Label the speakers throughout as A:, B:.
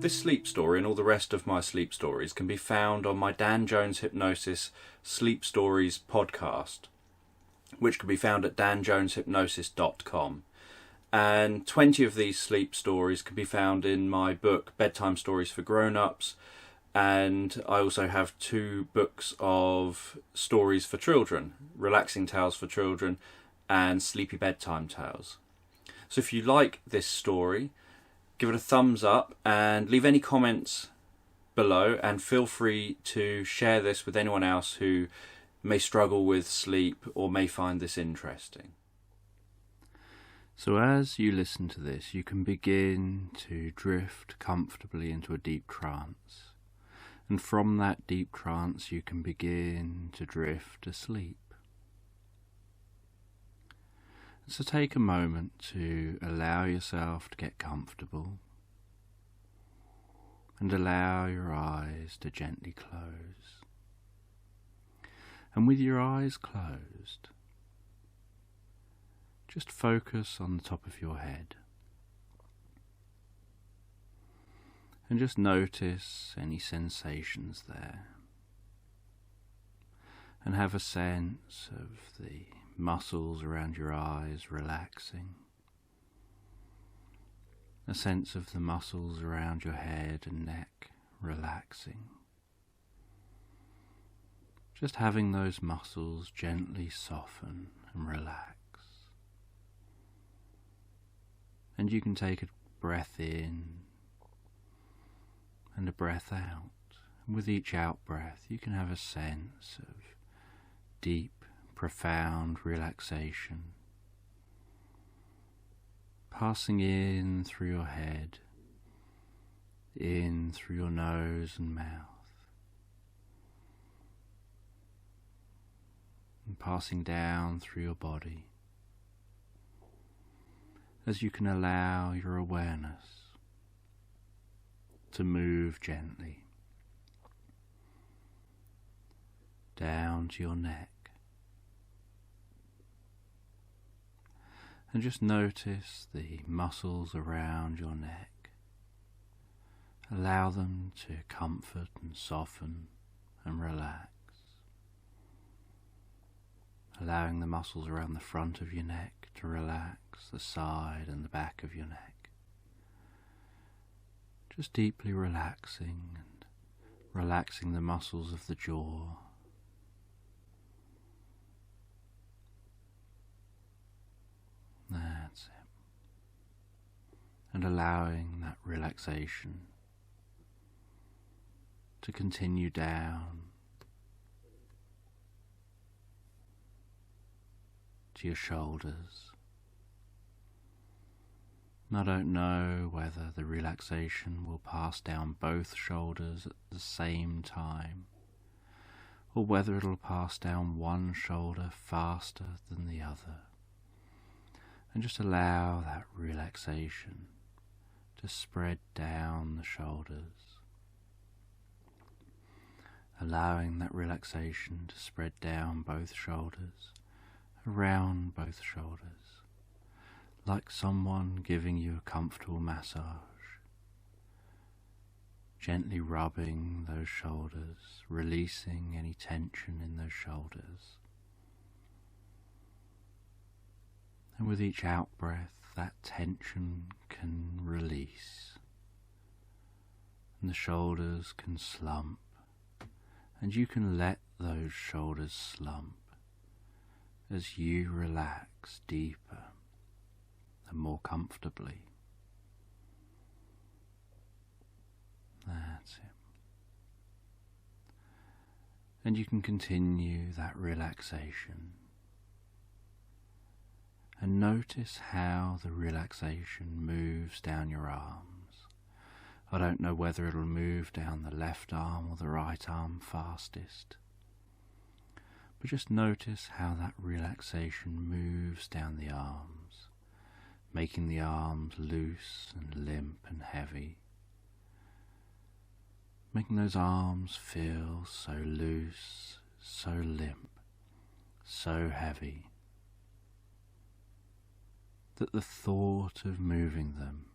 A: This sleep story and all the rest of my sleep stories can be found on my Dan Jones Hypnosis Sleep Stories podcast, which can be found at danjoneshypnosis.com. And 20 of these sleep stories can be found in my book Bedtime Stories for Grownups, and I also have 2 books of stories for children, Relaxing Tales for Children and Sleepy Bedtime Tales. So if you like this story, give it a thumbs up and leave any comments below, and feel free to share this with anyone else who may struggle with sleep or may find this interesting. So as you listen to this, you can begin to drift comfortably into a deep trance. And from that deep trance you can begin to drift asleep. So take a moment to allow yourself to get comfortable and allow your eyes to gently close. And with your eyes closed, just focus on the top of your head. And just notice any sensations there. And have a sense of the muscles around your eyes relaxing. A sense of the muscles around your head and neck relaxing. Just having those muscles gently soften and relax. And you can take a breath in and a breath out. And with each out breath you can have a sense of deep, profound relaxation, passing in through your head, in through your nose and mouth, and passing down through your body, as you can allow your awareness to move gently down to your neck. And just notice the muscles around your neck. Allow them to comfort and soften and relax. Allowing the muscles around the front of your neck to relax, the side and the back of your neck. Just deeply relaxing and relaxing the muscles of the jaw. That's it. And allowing that relaxation to continue down to your shoulders. And I don't know whether the relaxation will pass down both shoulders at the same time, or whether it'll pass down one shoulder faster than the other. And just allow that relaxation to spread down the shoulders. Allowing that relaxation to spread down both shoulders, around both shoulders, like someone giving you a comfortable massage. Gently rubbing those shoulders, releasing any tension in those shoulders. And with each out-breath, that tension can release, and the shoulders can slump, and you can let those shoulders slump as you relax deeper and more comfortably. That's it. And you can continue that relaxation. And notice how the relaxation moves down your arms. I don't know whether it'll move down the left arm or the right arm fastest. But just notice how that relaxation moves down the arms, making the arms loose and limp and heavy. Making those arms feel so loose, so limp, so heavy, that the thought of moving them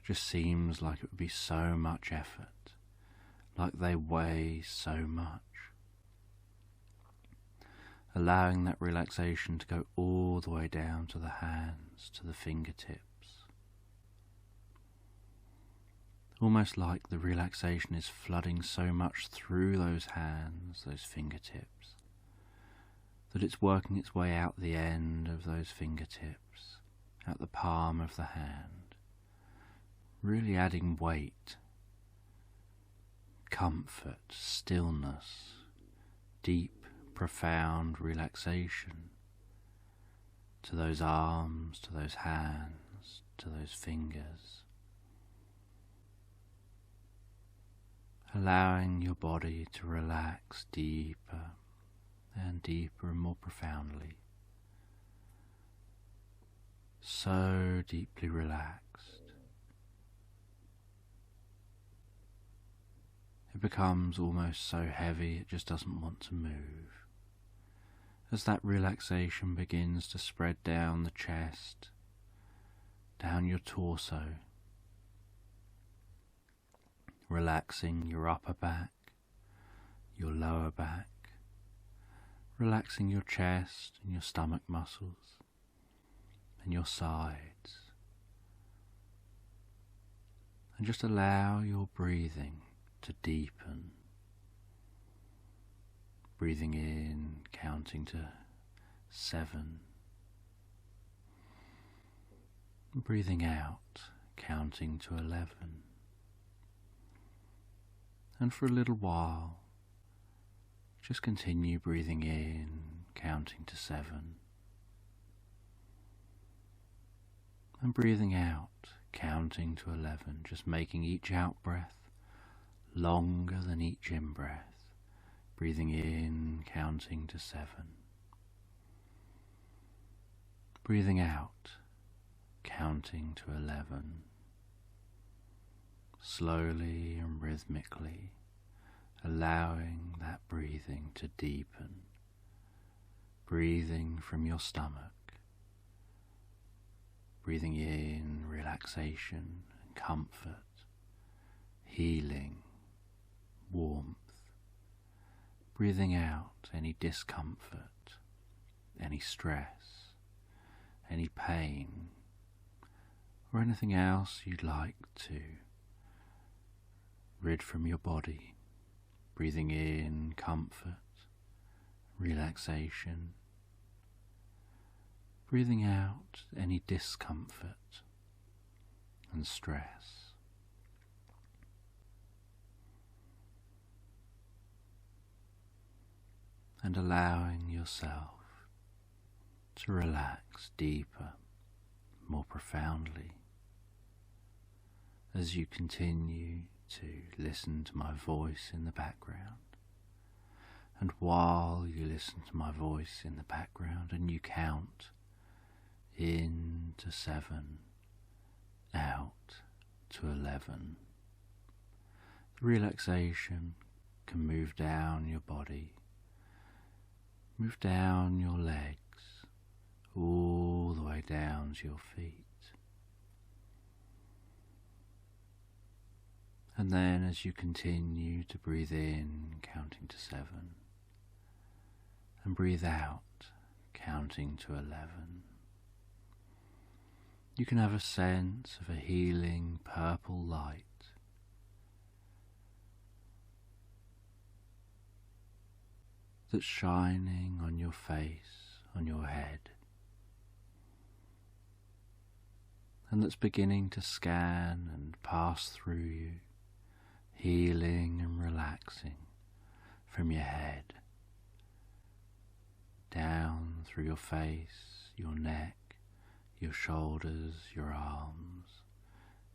A: just seems like it would be so much effort, like they weigh so much. Allowing that relaxation to go all the way down to the hands, to the fingertips. Almost like the relaxation is flooding so much through those hands, those fingertips, that it's working its way out the end of those fingertips, out the palm of the hand, really adding weight, comfort, stillness, deep, profound relaxation to those arms, to those hands, to those fingers. Allowing your body to relax deeper and deeper and more profoundly. So deeply relaxed. It becomes almost so heavy it just doesn't want to move. As that relaxation begins to spread down the chest, down your torso, relaxing your upper back, your lower back, relaxing your chest and your stomach muscles and your sides. And just allow your breathing to deepen. Breathing in, counting to 7. Breathing out, counting to 11. And for a little while, just continue breathing in, counting to 7. And breathing out, counting to 11, just making each out-breath longer than each in-breath. Breathing in, counting to 7. Breathing out, counting to 11. Slowly and rhythmically, allowing that breathing to deepen. Breathing from your stomach. Breathing in relaxation and comfort, healing, warmth. Breathing out any discomfort, any stress, any pain, or anything else you'd like to rid from your body. Breathing in comfort, relaxation. Breathing out any discomfort and stress. And allowing yourself to relax deeper, more profoundly, as you continue to listen to my voice in the background. And while you listen to my voice in the background and you count in to 7, out to 11, the relaxation can move down your body, move down your legs, all the way down to your feet. And then as you continue to breathe in, counting to 7, and breathe out, counting to 11, you can have a sense of a healing purple light that's shining on your face, on your head, and that's beginning to scan and pass through you, healing and relaxing from your head, down through your face, your neck, your shoulders, your arms,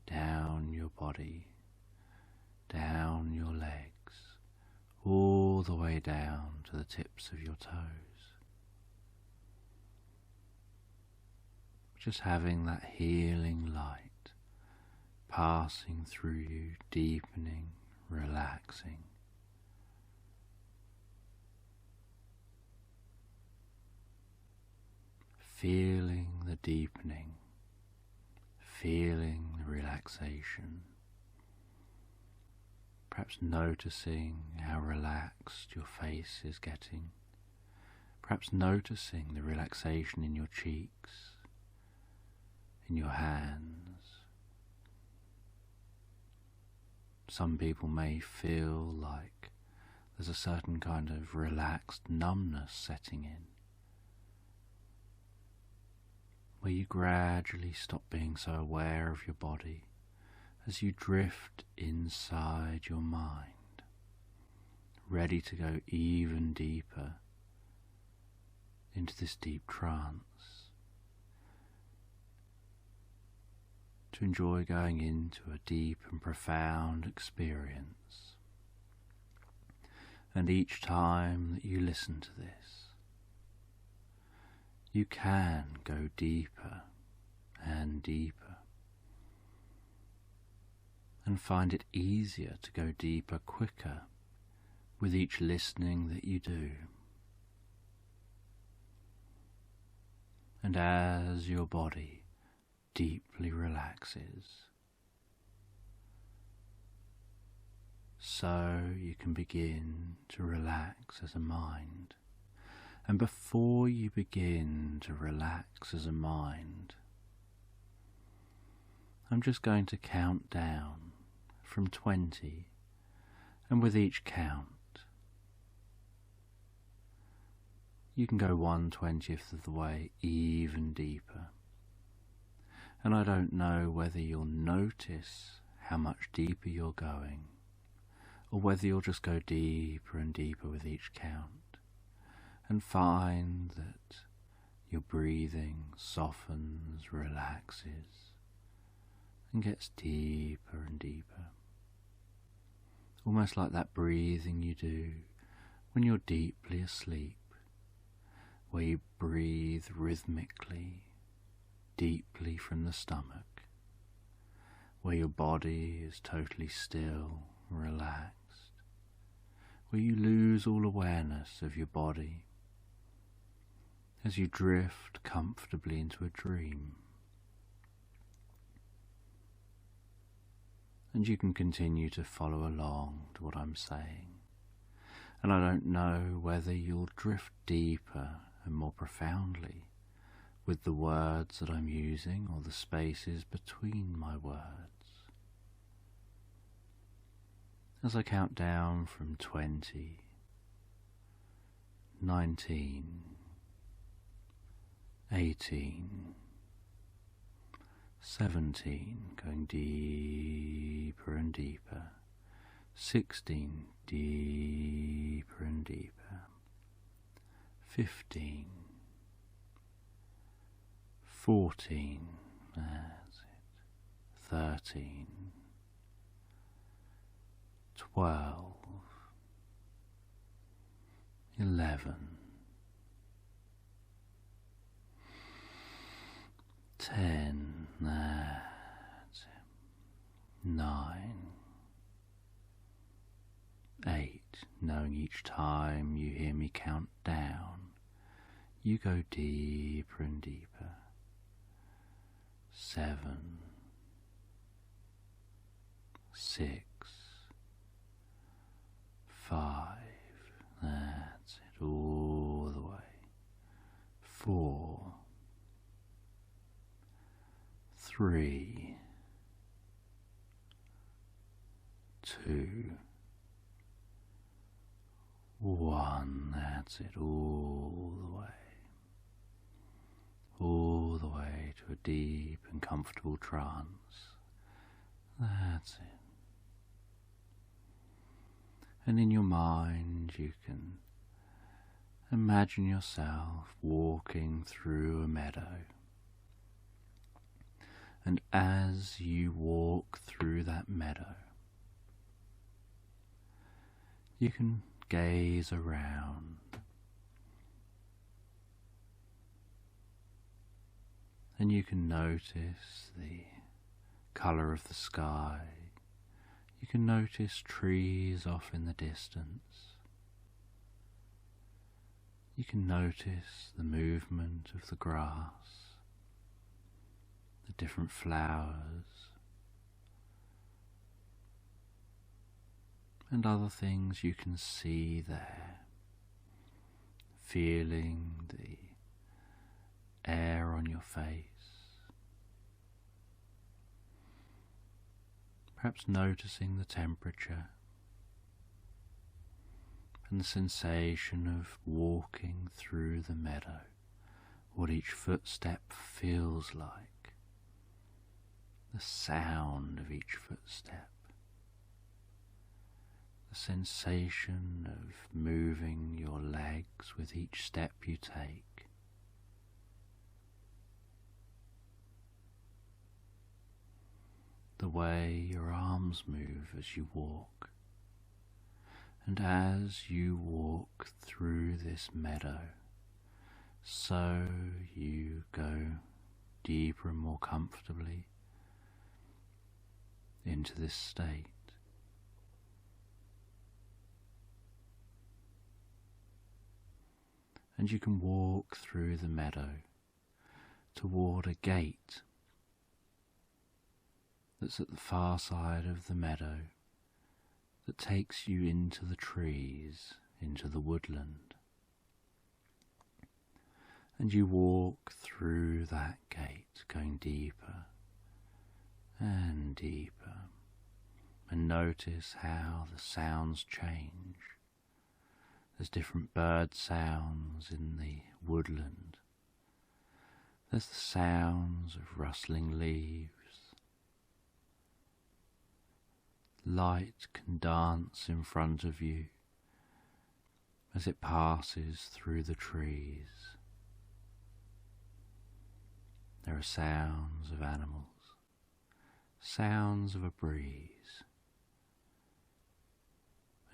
A: down your body, down your legs, all the way down to the tips of your toes. Just having that healing light passing through you, deepening, relaxing. Feeling the deepening, feeling the relaxation, perhaps noticing how relaxed your face is getting, perhaps noticing the relaxation in your cheeks, in your hands. Some people may feel like there's a certain kind of relaxed numbness setting in, where you gradually stop being so aware of your body as you drift inside your mind, ready to go even deeper into this deep trance, to enjoy going into a deep and profound experience. And each time that you listen to this, you can go deeper and deeper, and find it easier to go deeper quicker with each listening that you do. And as your body deeply relaxes, so you can begin to relax as a mind. And before you begin to relax as a mind, I'm just going to count down from 20, and with each count you can go 1/20th of the way even deeper. And I don't know whether you'll notice how much deeper you're going, or whether you'll just go deeper and deeper with each count, and find that your breathing softens, relaxes, and gets deeper and deeper. Almost like that breathing you do when you're deeply asleep, where you breathe rhythmically, deeply from the stomach, where your body is totally still, relaxed, where you lose all awareness of your body as you drift comfortably into a dream. And you can continue to follow along to what I'm saying, and I don't know whether you'll drift deeper and more profoundly with the words that I'm using or the spaces between my words. As I count down from 20, 19, 18, 17, going deeper and deeper, 16, deeper and deeper, 15, 14, that's it, 13, 12, 11, 10, that's it, 9, 8, knowing each time you hear me count down, you go deeper and deeper. 7, 6, 5, that's it, all the way. 4, 3, 2, 1, that's it, all the way. All the way to a deep and comfortable trance. That's it. And in your mind you can imagine yourself walking through a meadow. And as you walk through that meadow, you can gaze around and you can notice the colour of the sky. You can notice trees off in the distance. You can notice the movement of the grass. the different flowers, and other things you can see there, feeling the air on your face, perhaps noticing the temperature and the sensation of walking through the meadow, what each footstep feels like, the sound of each footstep, the sensation of moving your legs with each step you take. The way your arms move as you walk, and as you walk through this meadow, so you go deeper and more comfortably into this state. And you can walk through the meadow toward a gate that's at the far side of the meadow that takes you into the trees, into the woodland. And you walk through that gate, going deeper and deeper, and notice how the sounds change. There's different bird sounds in the woodland. There's the sounds of rustling leaves. Light can dance in front of you as it passes through the trees. There are sounds of animals, sounds of a breeze.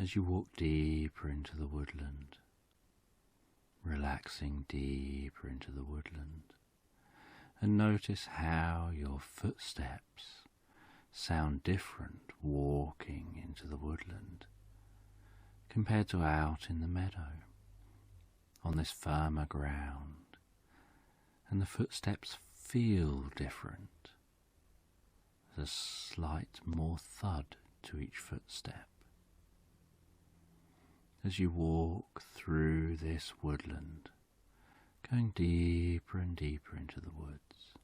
A: As you walk deeper into the woodland, relaxing deeper into the woodland, and notice how your footsteps sound different walking into the woodland compared to out in the meadow on this firmer ground, and the footsteps feel different. There's a slight more thud to each footstep as you walk through this woodland, going deeper and deeper into the woods,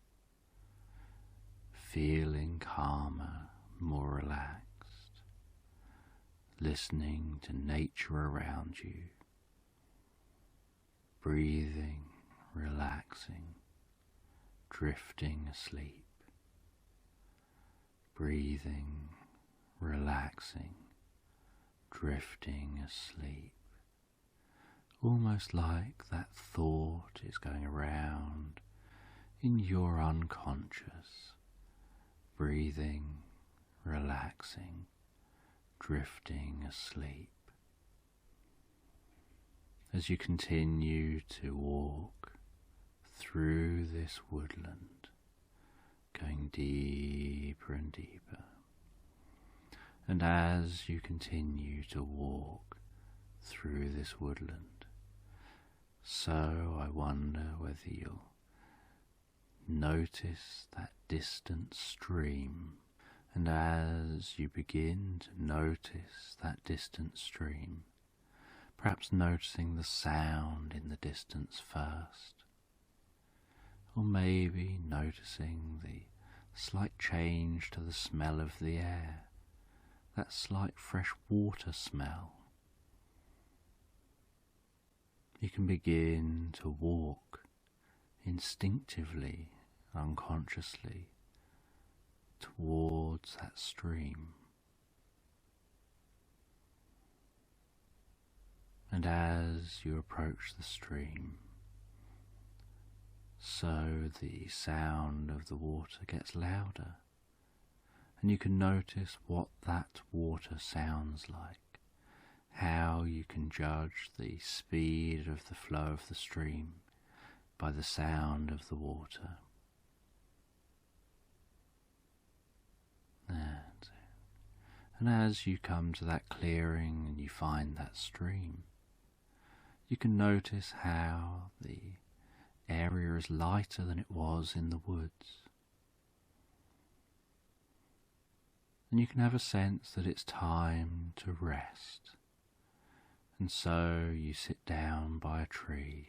A: feeling calmer, more relaxed, listening to nature around you, breathing, relaxing, drifting asleep, breathing, relaxing, drifting asleep, almost like that thought is going around in your unconscious, breathing, relaxing, drifting asleep. As you continue to walk through this woodland, going deeper and deeper, and as you continue to walk through this woodland, so I wonder whether you'll notice that distant stream, and as you begin to notice that distant stream, perhaps noticing the sound in the distance first, or maybe noticing the slight change to the smell of the air, that slight fresh water smell. You can begin to walk instinctively, unconsciously, towards that stream. And as you approach the stream, so the sound of the water gets louder, and you can notice what that water sounds like, how you can judge the speed of the flow of the stream by the sound of the water. That's it. And as you come to that clearing and you find that stream, you can notice how the area is lighter than it was in the woods. and you can have a sense that it's time to rest. And so you sit down by a tree.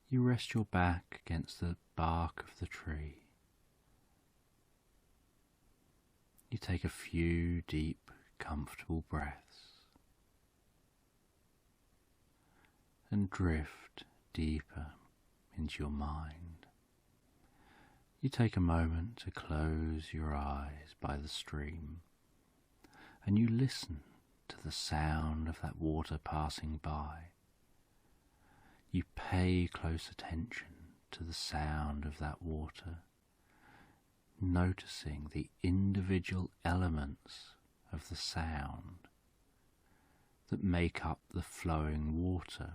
A: You rest your back against the bark of the tree. You take a few deep, comfortable breaths and drift deeper into your mind. You take a moment to close your eyes by the stream, and you listen to the sound of that water passing by. You pay close attention to the sound of that water, noticing the individual elements of the sound that make up the flowing water.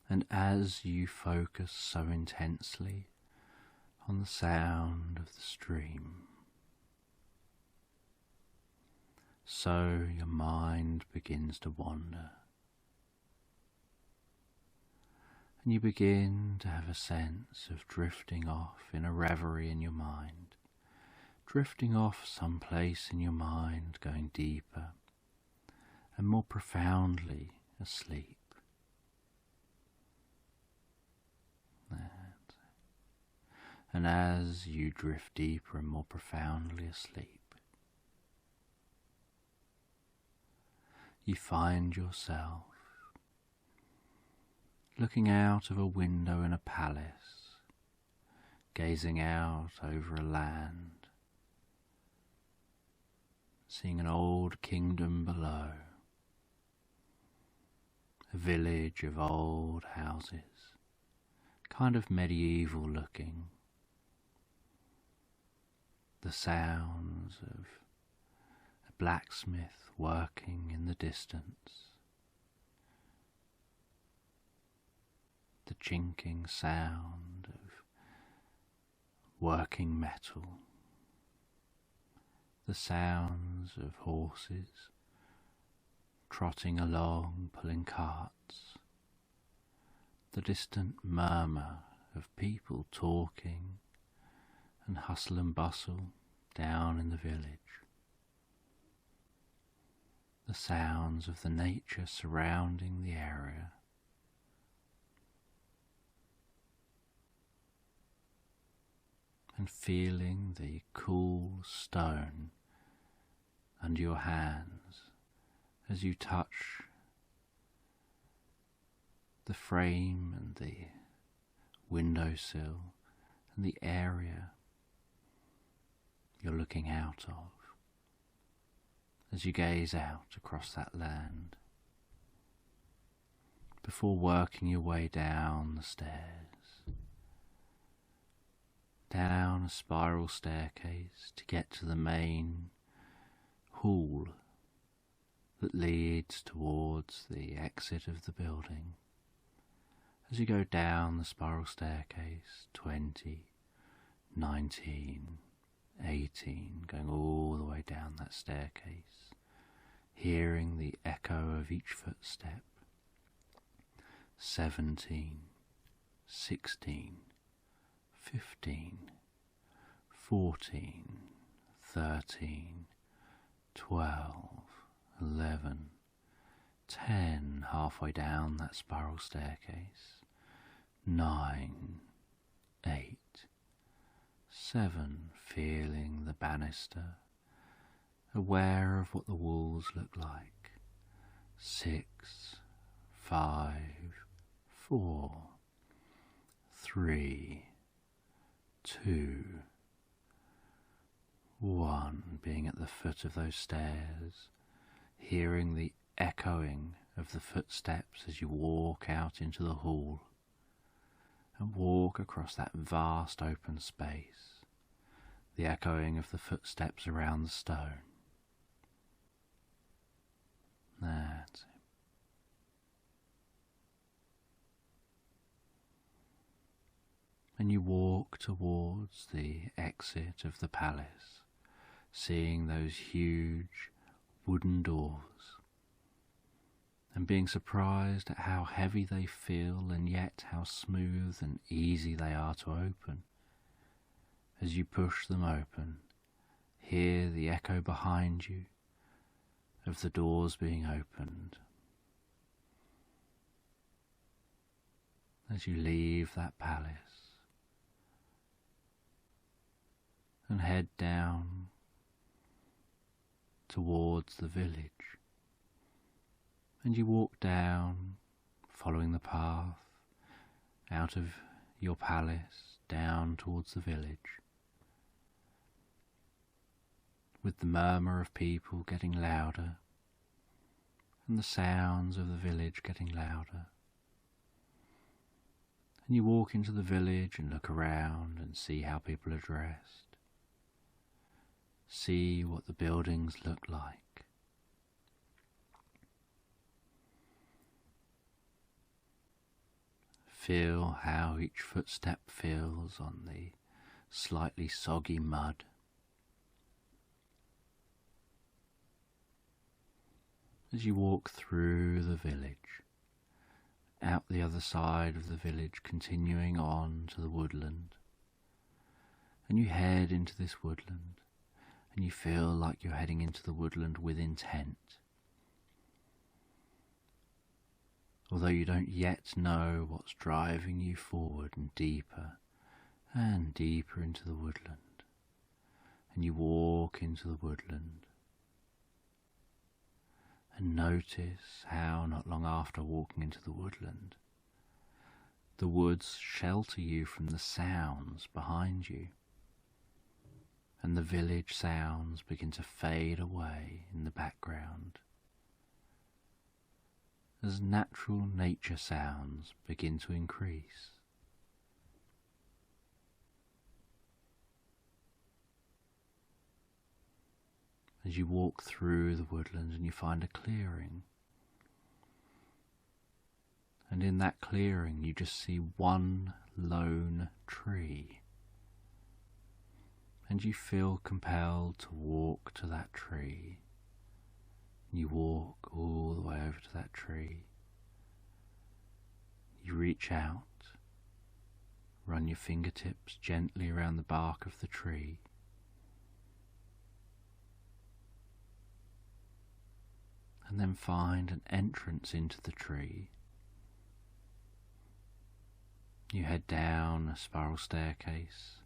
A: And as you focus so intensely on the sound of the stream, so your mind begins to wander, and you begin to have a sense of drifting off in a reverie in your mind, drifting off someplace in your mind, going deeper and more profoundly asleep. And as you drift deeper and more profoundly asleep, you find yourself looking out of a window in a palace, gazing out over a land, seeing an old kingdom below, a village of old houses, kind of medieval looking. The sounds of a blacksmith working in the distance, the chinking sound of working metal, the sounds of horses trotting along, pulling carts, the distant murmur of people talking and hustle and bustle down in the village, the sounds of the nature surrounding the area, and feeling the cool stone under your hands as you touch the frame and the windowsill and the area you're looking out of as you gaze out across that land, before working your way down the stairs, down a spiral staircase to get to the main hall that leads towards the exit of the building. As you go down the spiral staircase, 20, 19, 18, going all the way down that staircase, hearing the echo of each footstep, 17, 16, 15, 14, 13, 12, 11, 10, halfway down that spiral staircase, 9, 8, 7, feeling the banister, aware of what the walls look like, 6, 5, 4, 3, 2, 1, being at the foot of those stairs, hearing the echoing of the footsteps as you walk out into the hall and walk across that vast open space, the echoing of the footsteps around the stone. That's it. And you walk towards the exit of the palace, seeing those huge wooden doors, and being surprised at how heavy they feel and yet how smooth and easy they are to open, as you push them open, hear the echo behind you of the doors being opened. As you leave that palace and head down towards the village, and you walk down, following the path out of your palace down towards the village, with the murmur of people getting louder and the sounds of the village getting louder. And you walk into the village and look around and see how people are dressed. See what the buildings look like. Feel how each footstep feels on the slightly soggy mud. As you walk through the village, out the other side of the village, continuing on to the woodland, and you head into this woodland, and you feel like you're heading into the woodland with intent. Although you don't yet know what's driving you forward and deeper into the woodland, and you walk into the woodland, and notice how not long after walking into the woodland, the woods shelter you from the sounds behind you, and the village sounds begin to fade away in the background as natural nature sounds begin to increase. As you walk through the woodland and you find a clearing, and in that clearing you just see one lone tree, and you feel compelled to walk to that tree. You walk all the way over to that tree. You reach out, run your fingertips gently around the bark of the tree, and then find an entrance into the tree. You head down a spiral staircase,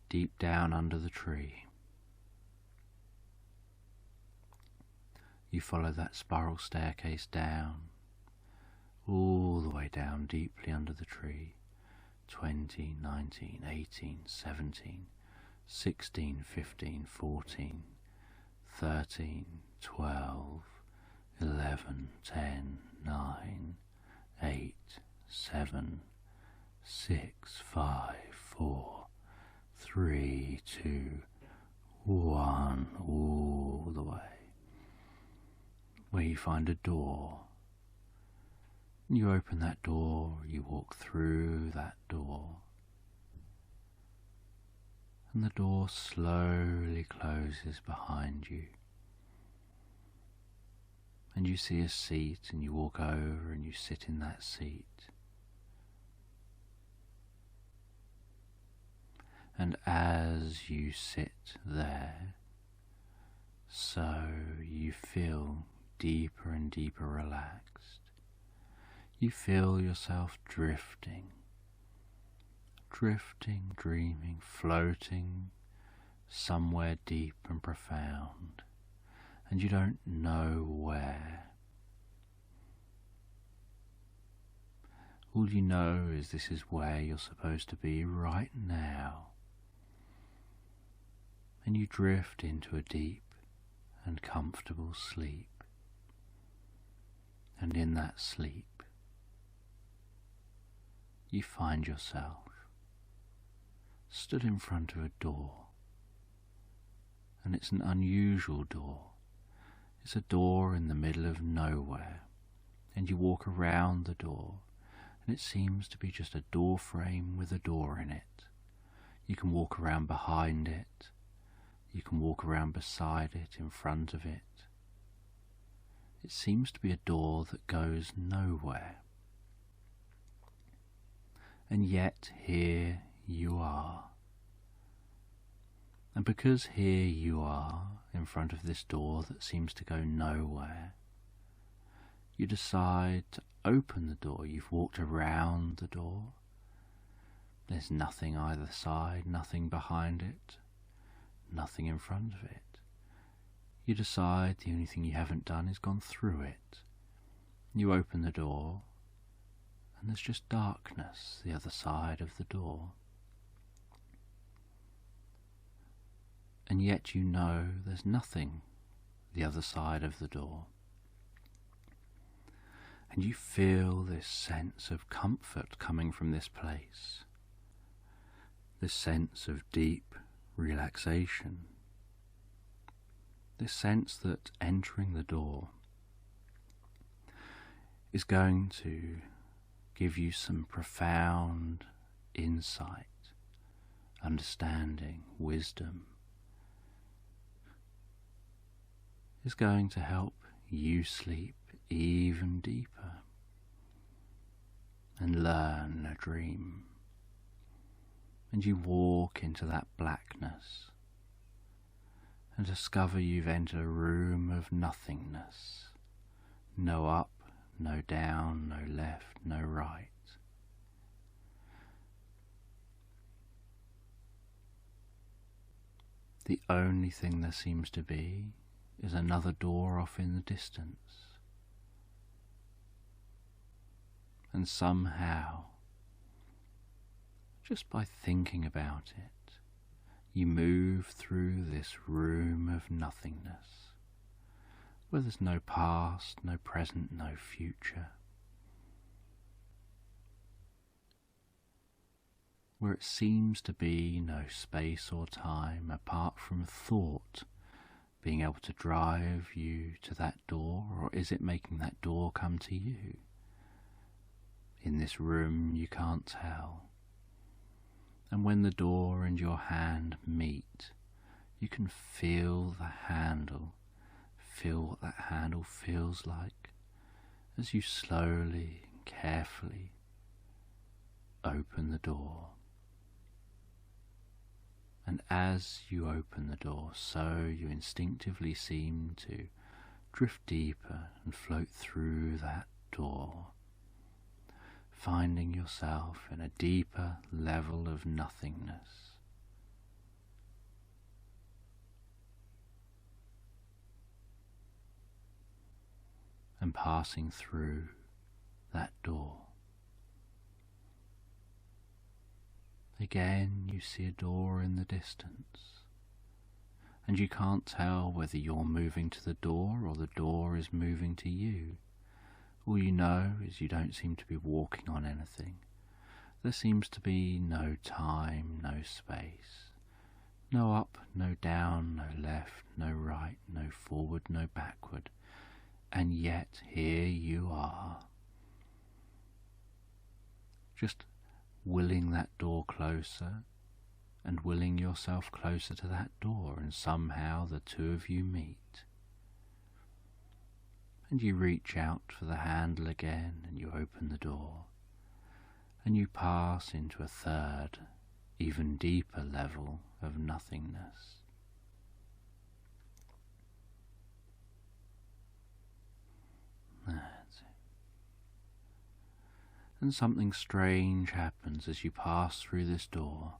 A: deep down under the tree. You follow that spiral staircase down, all the way down deeply under the tree. 20, 19, 18, 17, 16, 15, 14, 13, 12, 11, 10, 9, 8, 7, 6, 5, 4, 3, 2, 1, all the way, where you find a door. You open that door, you walk through that door, and the door slowly closes behind you. And you see a seat, and you walk over and you sit in that seat. And as you sit there, so you feel deeper and deeper relaxed. You feel yourself drifting, dreaming, floating somewhere deep and profound, and you don't know where. All you know is this is where you're supposed to be right now. And you drift into a deep and comfortable sleep. And in that sleep, you find yourself stood in front of a door. And it's an unusual door. It's a door in the middle of nowhere. And you walk around the door, and it seems to be just a door frame with a door in it. You can walk around behind it. You can walk around beside it, in front of it. It seems to be a door that goes nowhere. And yet here you are, And because here you are in front of this door that seems to go nowhere, you decide to open the door. You've walked around the door. There's nothing either side, nothing behind it, nothing in front of it. You decide the only thing you haven't done is gone through it. You open the door, and there's just darkness the other side of the door. And yet you know there's nothing the other side of the door. And you feel this sense of comfort coming from this place, this sense of deep relaxation, this sense that entering the door is going to give you some profound insight, understanding, wisdom, is going to help you sleep even deeper and learn a dream. And you walk into that blackness and discover you've entered a room of nothingness. No up, no down, no left, no right. The only thing there seems to be is another door off in the distance. And somehow, just by thinking about it, you move through this room of nothingness, where there's no past, no present, no future, where it seems to be no space or time apart from thought being able to drive you to that door, or is it making that door come to you? In this room you can't tell. And when the door and your hand meet, you can feel the handle, feel what that handle feels like as you slowly and carefully open the door. And as you open the door, so you instinctively seem to drift deeper and float through that door, finding yourself in a deeper level of nothingness. And passing through that door. Again, you see a door in the distance, and you can't tell whether you're moving to the door or the door is moving to you. All you know is you don't seem to be walking on anything. There seems to be no time, no space, no up, no down, no left, no right, no forward, no backward, and yet here you are, just willing that door closer and willing yourself closer to that door, and somehow the two of you meet. And you reach out for the handle again, and you open the door, and you pass into a third, even deeper level of nothingness. That's it. And something strange happens as you pass through this door.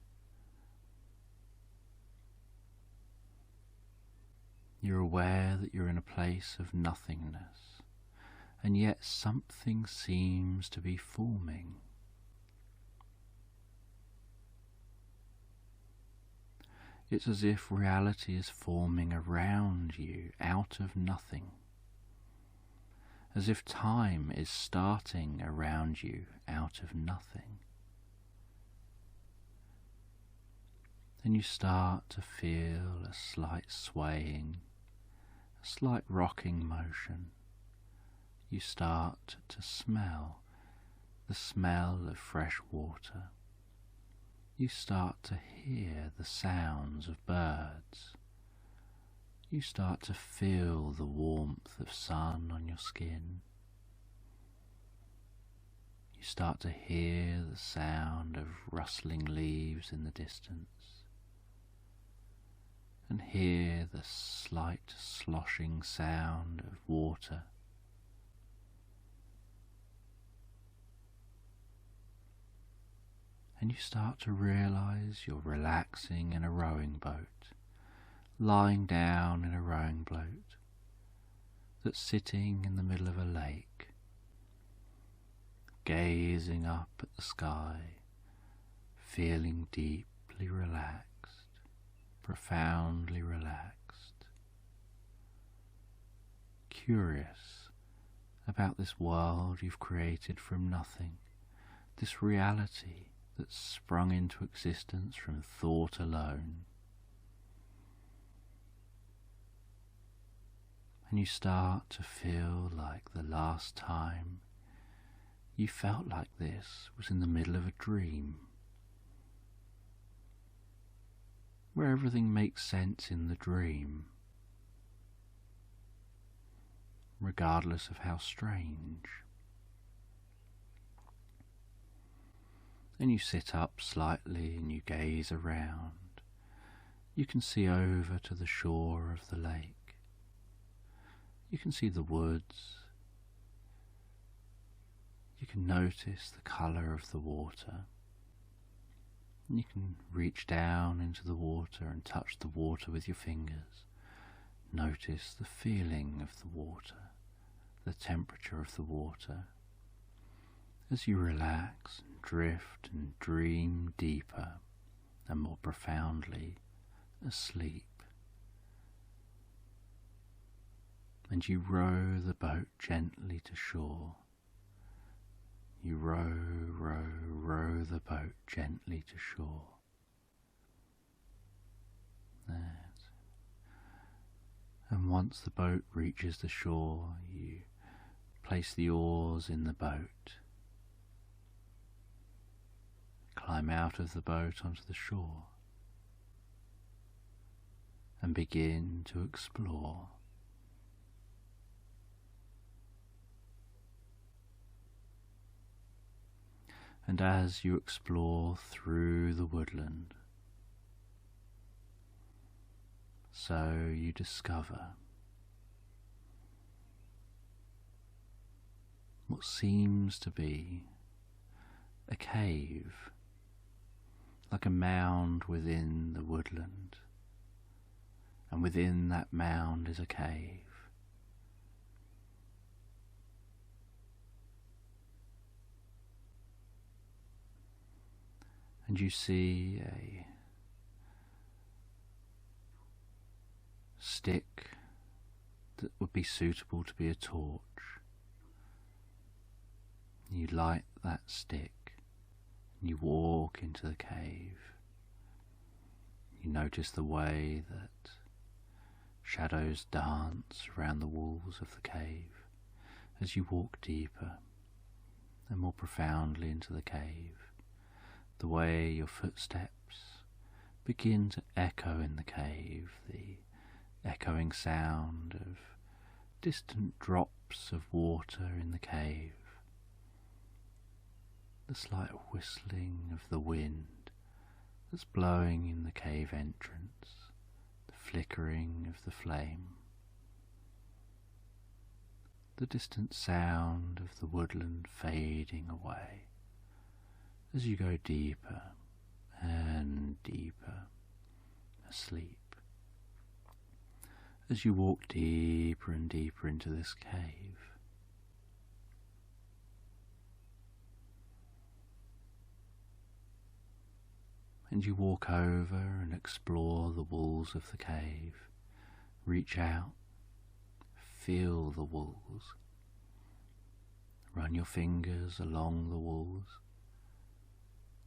A: You're aware that you're in a place of nothingness, and yet something seems to be forming. It's as if reality is forming around you out of nothing, as if time is starting around you out of nothing. Then you start to feel a slight swaying, a slight rocking motion. You start to smell the smell of fresh water. You start to hear the sounds of birds. You start to feel the warmth of sun on your skin. You start to hear the sound of rustling leaves in the distance. and hear the slight sloshing sound of water. And you start to realize you're relaxing in a rowing boat, lying down in a rowing boat that's sitting in the middle of a lake, gazing up at the sky, feeling deeply relaxed, profoundly relaxed, curious about this world you've created from nothing, this reality that's sprung into existence from thought alone. And you start to feel like the last time you felt like this was in the middle of a dream, where everything makes sense in the dream, regardless of how strange. And you sit up slightly and you gaze around. You can see over to the shore of the lake. You can see the woods. You can notice the colour of the water. And you can reach down into the water and touch the water with your fingers. Notice the feeling of the water, the temperature of the water. As you relax and drift and dream deeper and more profoundly asleep. And you row the boat gently to shore. You row, row, row the boat gently to shore. That's it. And once the boat reaches the shore, you place the oars in the boat. Climb out of the boat onto the shore and begin to explore. And as you explore through the woodland, so you discover what seems to be a cave, like a mound within the woodland, and within that mound is a cave. And you see a stick that would be suitable to be a torch. You light that stick and you walk into the cave. You notice the way that shadows dance around the walls of the cave as you walk deeper and more profoundly into the cave. The way your footsteps begin to echo in the cave, the echoing sound of distant drops of water in the cave, the slight whistling of the wind that's blowing in the cave entrance, the flickering of the flame, the distant sound of the woodland fading away as you go deeper and deeper asleep, as you walk deeper and deeper into this cave. And you walk over and explore the walls of the cave, reach out, feel the walls, run your fingers along the walls,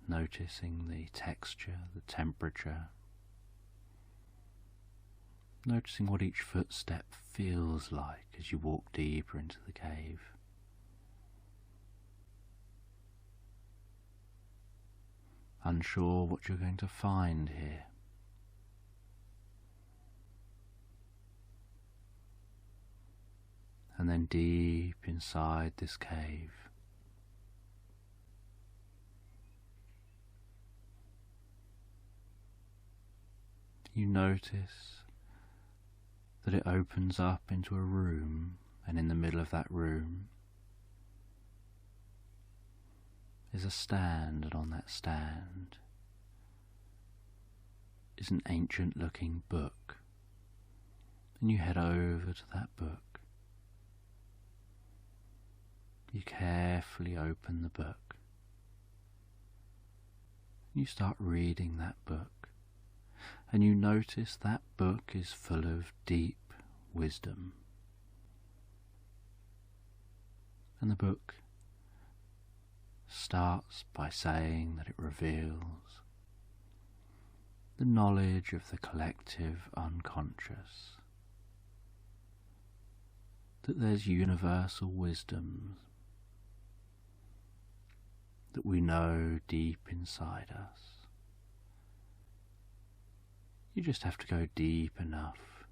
A: noticing the texture, the temperature, noticing what each footstep feels like as you walk deeper into the cave. Unsure what you're going to find here. And then deep inside this cave, You notice that it opens up into a room, and in the middle of that room is a stand, and on that stand is an ancient looking book, and you head over to that book. You carefully open the book. You start reading that book, and you notice that book is full of deep wisdom. And the book starts by saying that it reveals the knowledge of the collective unconscious, that there's universal wisdom that we know deep inside us. You just have to go deep enough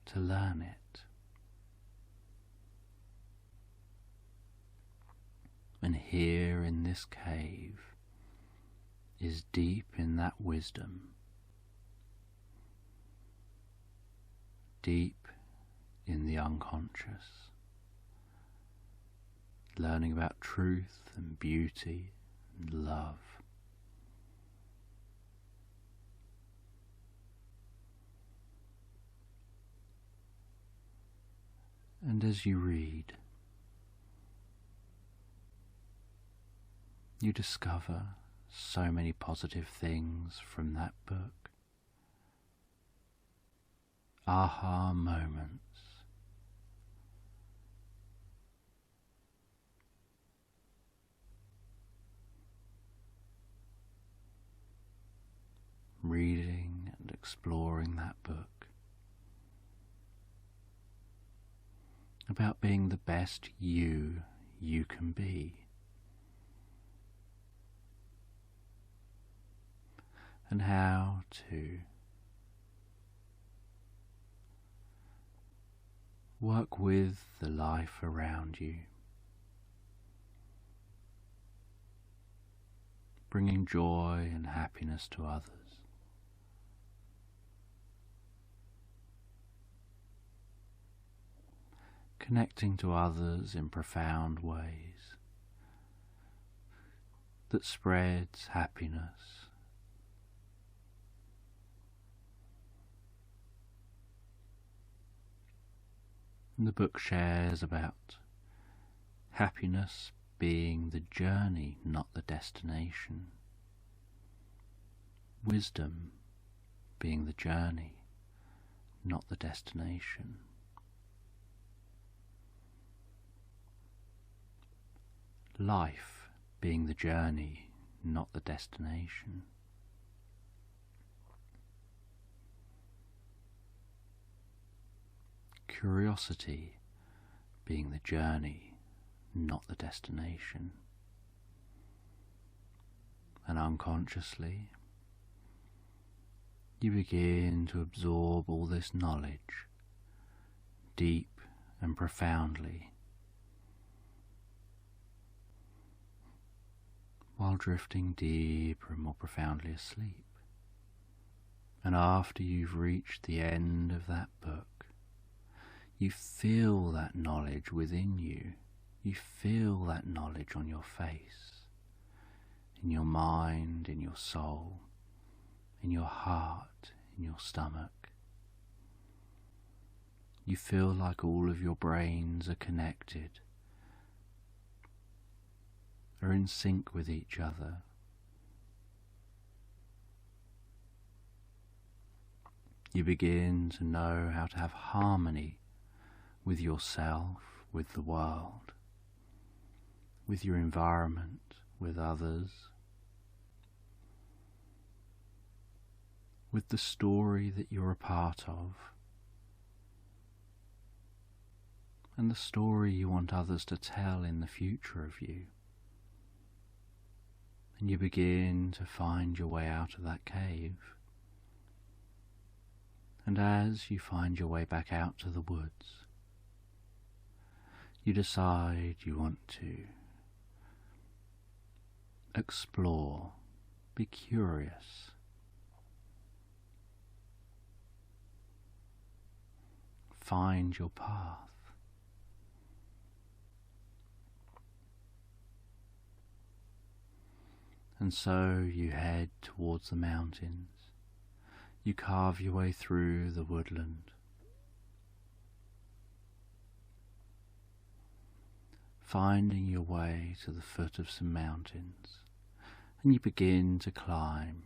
A: to learn it. And here in this cave is deep in that wisdom, deep in the unconscious, learning about truth and beauty and love. And as you read, you discover so many positive things from that book. Aha moments. Reading and exploring that book about being the best you can be, and how to work with the life around you, bringing joy and happiness to others. Connecting to others in profound ways that spreads happiness. And the book shares about happiness being the journey, not the destination. Wisdom being the journey, not the destination. Life being the journey, not the destination. Curiosity being the journey, not the destination. And unconsciously, you begin to absorb all this knowledge deep and profoundly, while drifting deeper and more profoundly asleep. And after you've reached the end of that book, you feel that knowledge within you. You feel that knowledge on your face, in your mind, in your soul, in your heart, in your stomach. You feel like all of your brains are connected, are in sync with each other. You begin to know how to have harmony with yourself, with the world, with your environment, with others, with the story that you're a part of, and the story you want others to tell in the future of you. And you begin to find your way out of that cave. And as you find your way back out to the woods, you decide you want to explore, be curious, find your path. And so you head towards the mountains. You carve your way through the woodland, finding your way to the foot of some mountains, and you begin to climb,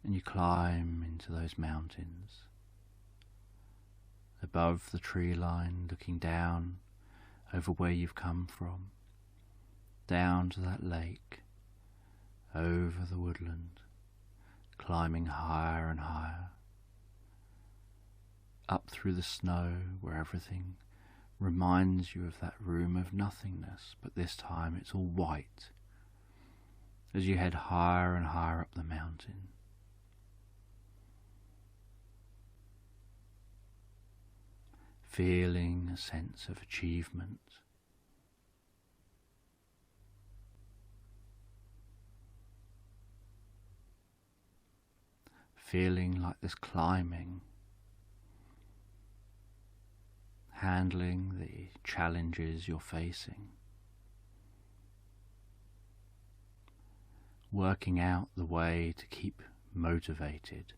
A: and you climb into those mountains, above the tree line, looking down over where you've come from, down to that lake, over the woodland, climbing higher and higher, up through the snow where everything reminds you of that room of nothingness, but this time it's all white as you head higher and higher up the mountain. Feeling a sense of achievement, feeling like this climbing, handling the challenges you're facing, working out the way to keep motivated,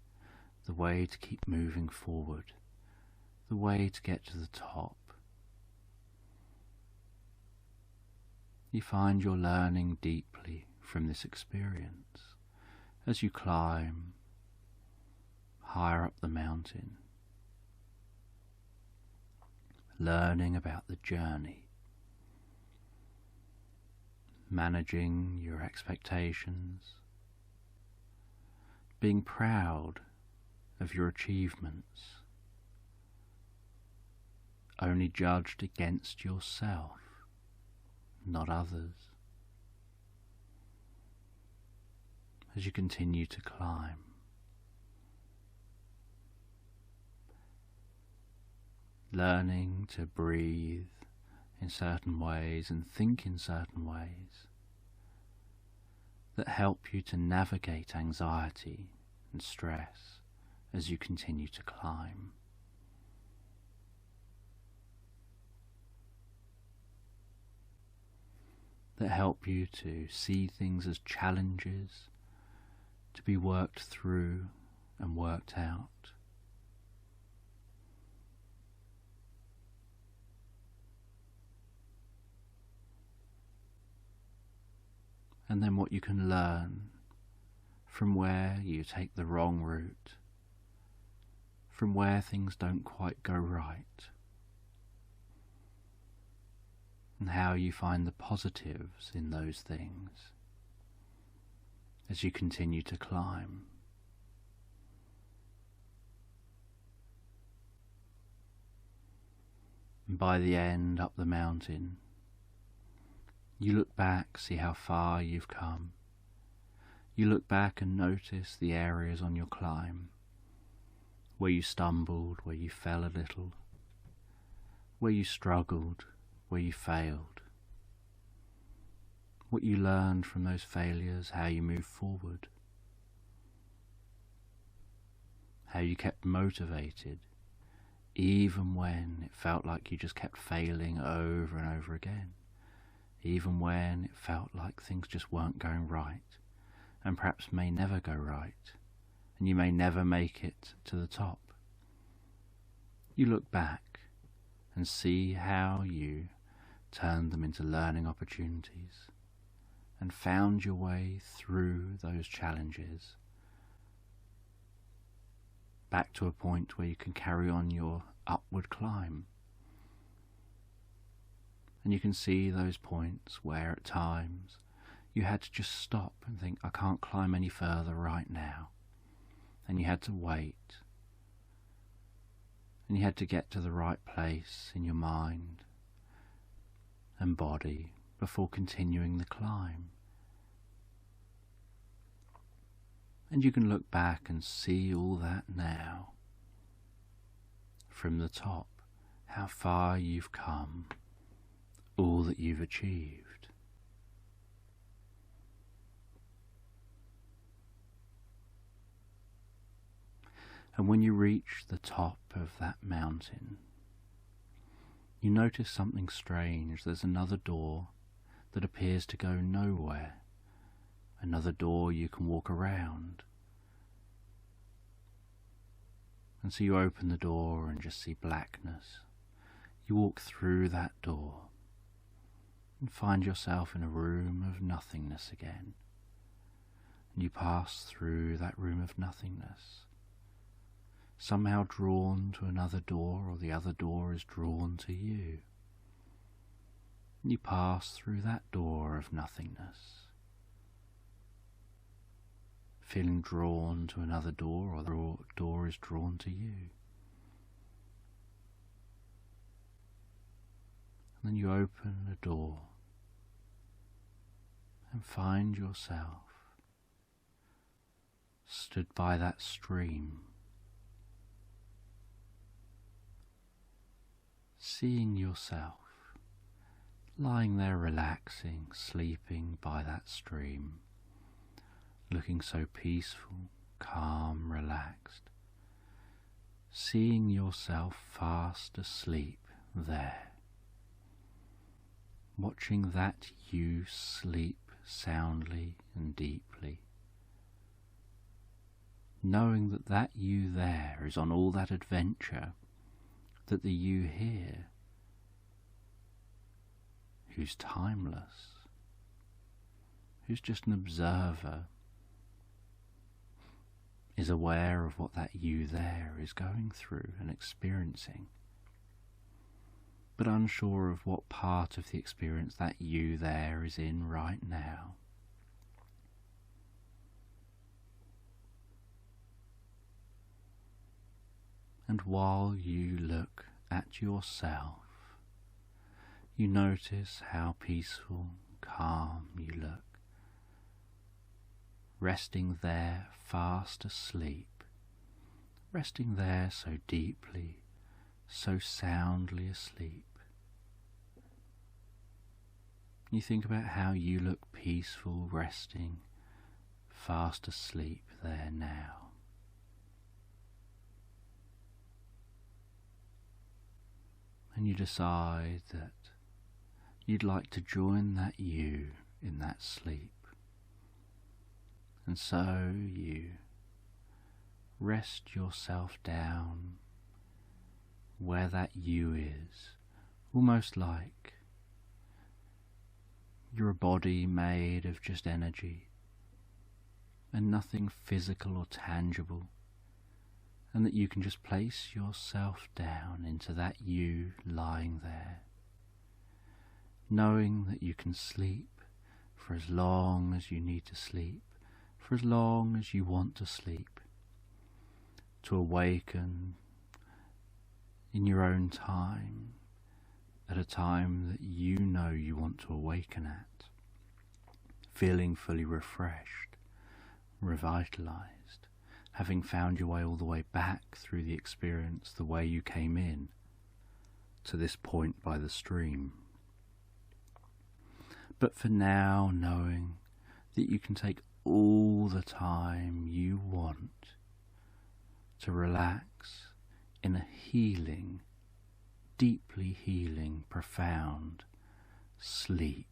A: the way to keep moving forward, the way to get to the top. You find you're learning deeply from this experience as you climb higher up the mountain, learning about the journey, managing your expectations, being proud of your achievements, only judged against yourself, not others, as you continue to climb. Learning to breathe in certain ways and think in certain ways that help you to navigate anxiety and stress as you continue to climb. That help you to see things as challenges to be worked through and worked out. And then what you can learn from where you take the wrong route, from where things don't quite go right, and how you find the positives in those things as you continue to climb. And by the end, up the mountain, you look back, see how far you've come. You look back and notice the areas on your climb where you stumbled, where you fell a little, where you struggled, where you failed. What you learned from those failures, how you moved forward, how you kept motivated even when it felt like you just kept failing over and over again. Even when it felt like things just weren't going right, and perhaps may never go right, and you may never make it to the top. You look back and see how you turned them into learning opportunities and found your way through those challenges back to a point where you can carry on your upward climb. And you can see those points where at times you had to just stop and think, I can't climb any further right now. And you had to wait. And you had to get to the right place in your mind and body before continuing the climb. And you can look back and see all that now from the top, how far you've come, all that you've achieved. And when you reach the top of that mountain, you notice something strange. There's another door that appears to go nowhere. Another door you can walk around. And so you open the door and just see blackness. You walk through that door and find yourself in a room of nothingness again. And you pass through that room of nothingness, somehow drawn to another door, or the other door is drawn to you. And you pass through that door of nothingness, feeling drawn to another door, or the door is drawn to you. And then you open a door and find yourself stood by that stream, seeing yourself lying there relaxing, sleeping by that stream, looking so peaceful, calm, relaxed, seeing yourself fast asleep there, watching that you sleep soundly and deeply, knowing that that you there is on all that adventure, that the you here, who's timeless, who's just an observer, is aware of what that you there is going through and experiencing, but unsure of what part of the experience that you there is in right now. And while you look at yourself, you notice how peaceful, calm you look, resting there fast asleep, resting there so deeply, so soundly asleep. You think about how you look peaceful, resting, fast asleep there now. And you decide that you'd like to join that you in that sleep. And so you rest yourself down where that you is, almost like you're a body made of just energy and nothing physical or tangible, and that you can just place yourself down into that you lying there, knowing that you can sleep for as long as you need to sleep, for as long as you want to sleep, to awaken in your own time, at a time that you know you want to awaken at, feeling fully refreshed, revitalized, having found your way all the way back through the experience the way you came in to this point by the stream. But for now, knowing that you can take all the time you want to relax in a healing, deeply healing, profound sleep.